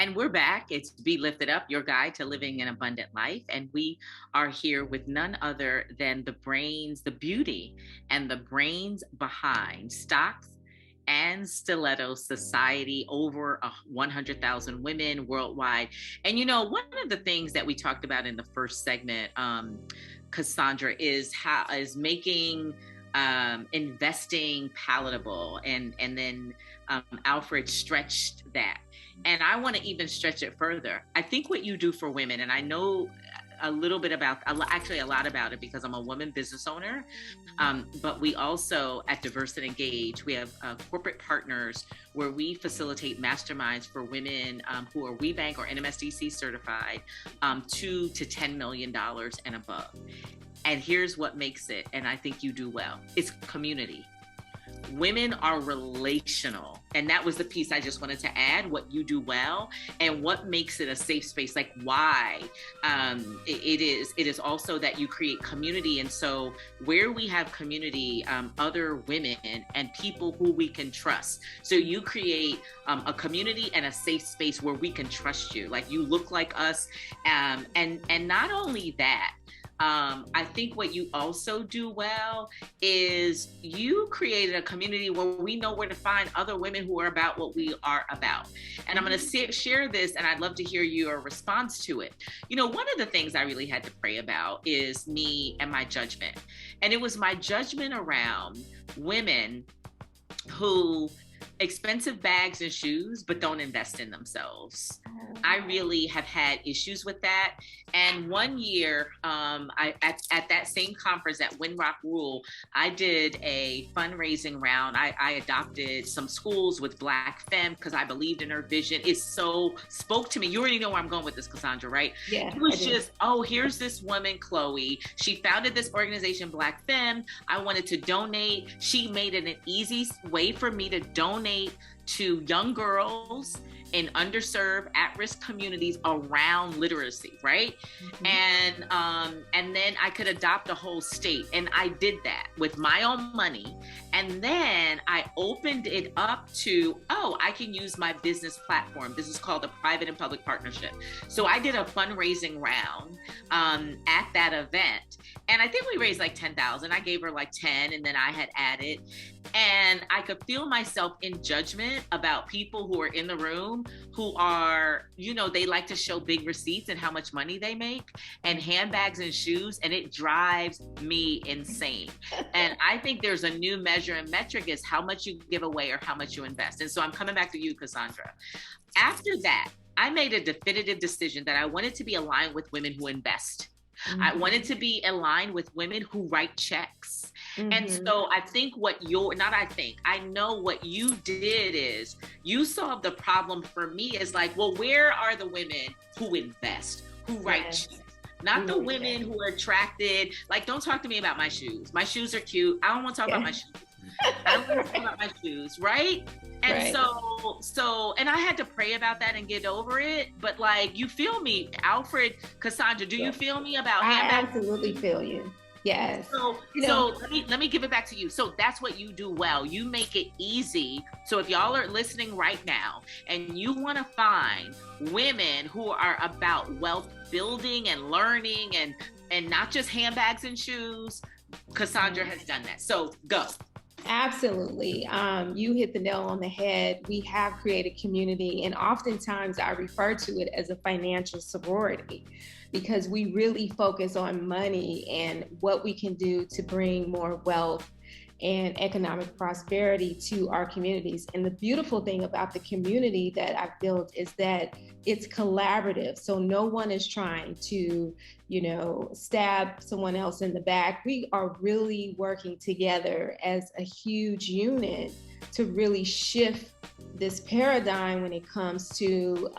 And we're back. It's Be Lifted Up, your guide to living an abundant life. And we are here with none other than the brains, the beauty, and the brains behind Stocks and Stiletto Society, over 100,000 women worldwide. And one of the things that we talked about in the first segment, Cassandra, is making investing palatable, and then Alfred stretched that, and I want to even stretch it further. I think what you do for women, and I know a lot about it because I'm a woman business owner, but we also at Diverse and Engage, we have corporate partners where we facilitate masterminds for women who are WeBank or NMSDC certified, $2 to $10 million and above. And here's what makes it, and I think you do well, it's community. Women are relational. And that was the piece I just wanted to add, what you do well and what makes it a safe space, like why it is also that you create community. And so where we have community, other women and people who we can trust. So you create a community and a safe space where we can trust you, like you look like us. And not only that, I think what you also do well is you created a community where we know where to find other women who are about what we are about. And I'm going to share this, and I'd love to hear your response to it. One of the things I really had to pray about is me and my judgment. And it was my judgment around women who expensive bags and shoes, but don't invest in themselves. I really have had issues with that. And one year, at that same conference at Windrock Rule, I did a fundraising round. I adopted some schools with Black Femme because I believed in her vision. It so spoke to me. You already know where I'm going with this, Cassandra, right? Yeah. It was just, here's this woman, Chloe. She founded this organization, Black Femme. I wanted to donate. She made it an easy way for me to donate to young girls in underserved, at-risk communities around literacy, right? Mm-hmm. And then I could adopt a whole state. And I did that with my own money. And then I opened it up to, I can use my business platform. This is called a private and public partnership. So I did a fundraising round at that event. And I think we raised like 10,000. I gave her like 10, and then I had added. And I could feel myself in judgment about people who are in the room who are, they like to show big receipts and how much money they make and handbags and shoes. And it drives me insane. And I think there's a new measure and metric is how much you give away or how much you invest. And so I'm coming back to you, Cassandra. After that, I made a definitive decision that I wanted to be aligned with women who invest. Mm-hmm. I wanted to be aligned with women who write checks. Mm-hmm. And so I know what you did is you solved the problem for me is like, well, where are the women who invest, who write checks? Not the women who are attracted. Like, don't talk to me about my shoes. My shoes are cute. I don't want to talk about my shoes. I don't want to talk about my shoes, right? And so, and I had to pray about that and get over it. But like, you feel me, Alfred, Cassandra, do you feel me about handbags? I absolutely feel you. Yes. So let me give it back to you. So that's what you do well. You make it easy. So if y'all are listening right now and you want to find women who are about wealth building and learning and not just handbags and shoes, Cassandra has done that. So go. Absolutely. You hit the nail on the head. We have created community, and oftentimes I refer to it as a financial sorority because we really focus on money and what we can do to bring more wealth and economic prosperity to our communities. And the beautiful thing about the community that I've built is that it's collaborative. So no one is trying to, stab someone else in the back. We are really working together as a huge unit to really shift this paradigm when it comes to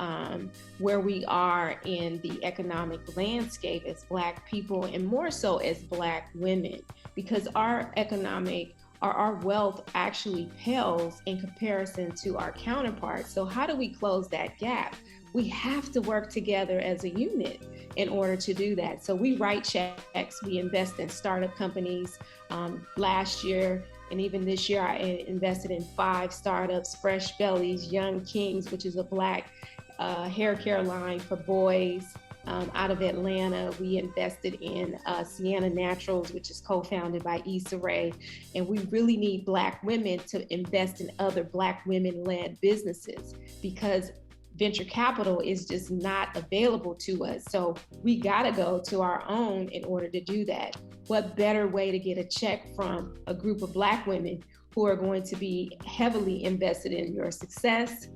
where we are in the economic landscape as Black people, and more so as Black women, because our wealth actually pales in comparison to our counterparts. So how do we close that gap? We have to work together as a unit in order to do that. So we write checks, we invest in startup companies. Last year, and even this year, I invested in 5 startups, Fresh Bellies, Young Kings, which is a Black hair care line for boys out of Atlanta. We invested in Sienna Naturals, which is co-founded by Issa Rae. And we really need Black women to invest in other Black women-led businesses because venture capital is just not available to us. So we got to go to our own in order to do that. What better way to get a check from a group of Black women who are going to be heavily invested in your success,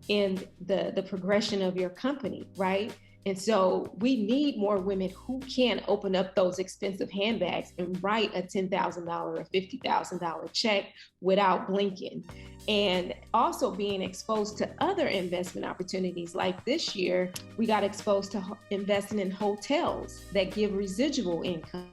in the progression of your company, right? And so we need more women who can open up those expensive handbags and write a $10,000 or $50,000 check without blinking. And also being exposed to other investment opportunities. Like this year, we got exposed to investing in hotels that give residual income.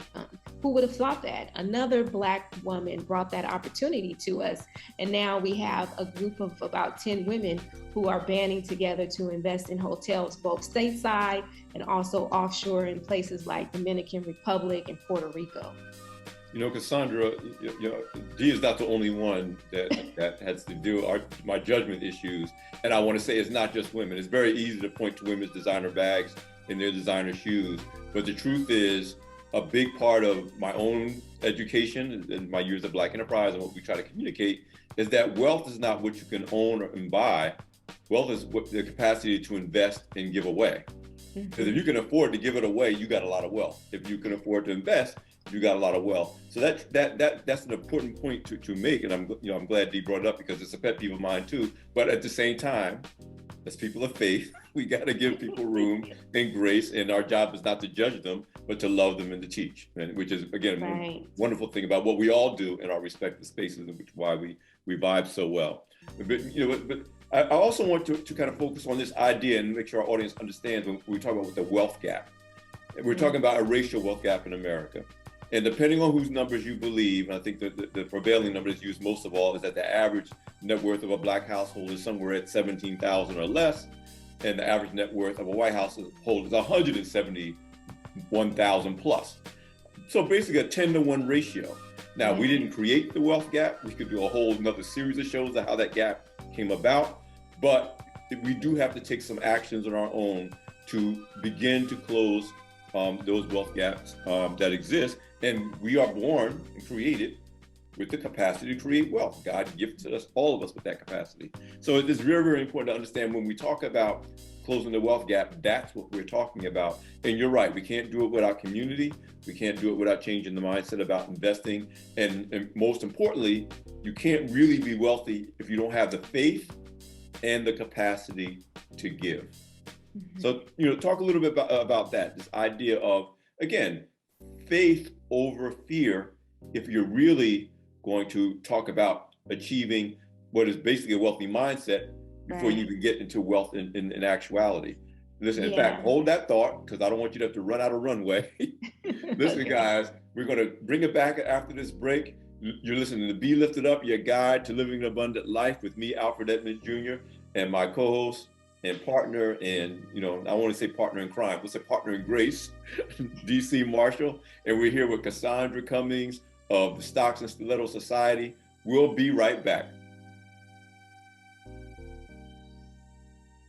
Who would have thought that? Another Black woman brought that opportunity to us. And now we have a group of about 10 women who are banding together to invest in hotels, both stateside and also offshore in places like Dominican Republic and Puerto Rico. You know, Cassandra, Dee is not the only one that has to do my judgment issues. And I want to say it's not just women. It's very easy to point to women's designer bags and their designer shoes. But the truth is, a big part of my own education and my years of Black enterprise and what we try to communicate is that wealth is not what you can own and buy. Wealth is the capacity to invest and give away. Because if you can afford to give it away, you got a lot of wealth. If you can afford to invest, you got a lot of wealth. So that's an important point to make, and I'm glad Dee brought it up because it's a pet peeve of mine too. But at the same time, as people of faith, we got to give people room and grace, and our job is not to judge them, but to love them and to teach, and which is again a wonderful thing about what we all do in our respective spaces, and which why we vibe so well. But I also want to kind of focus on this idea and make sure our audience understands when we talk about the wealth gap. We're talking about a racial wealth gap in America. And depending on whose numbers you believe, and I think that the prevailing number that's used most of all is that the average net worth of a Black household is somewhere at $17,000 or less, and the average net worth of a white household is $171,000 plus. So basically a 10-to-1 ratio. Now, we didn't create the wealth gap. We could do a whole another series of shows on how that gap came about, but we do have to take some actions on our own to begin to close those wealth gaps that exist. And we are born and created with the capacity to create wealth. God gifted us, all of us, with that capacity. So it is very, very important to understand when we talk about closing the wealth gap, that's what we're talking about. And you're right, we can't do it without community. We can't do it without changing the mindset about investing. And most importantly, you can't really be wealthy if you don't have the faith and the capacity to give. So, talk a little bit about that, this idea of, again, faith over fear, if you're really going to talk about achieving what is basically a wealthy mindset before you even get into wealth in actuality. Listen, in fact, hold that thought, because I don't want you to have to run out of runway. Listen, guys, we're going to bring it back after this break. You're listening to Be Lifted Up, your guide to living an abundant life with me, Alfred Edmonds Jr., and my co-host and partner, and I want to say partner in crime, let's say partner in grace, DC Marshall. And we're here with Cassandra Cummings of the Stocks and Stiletto Society. We'll be right back.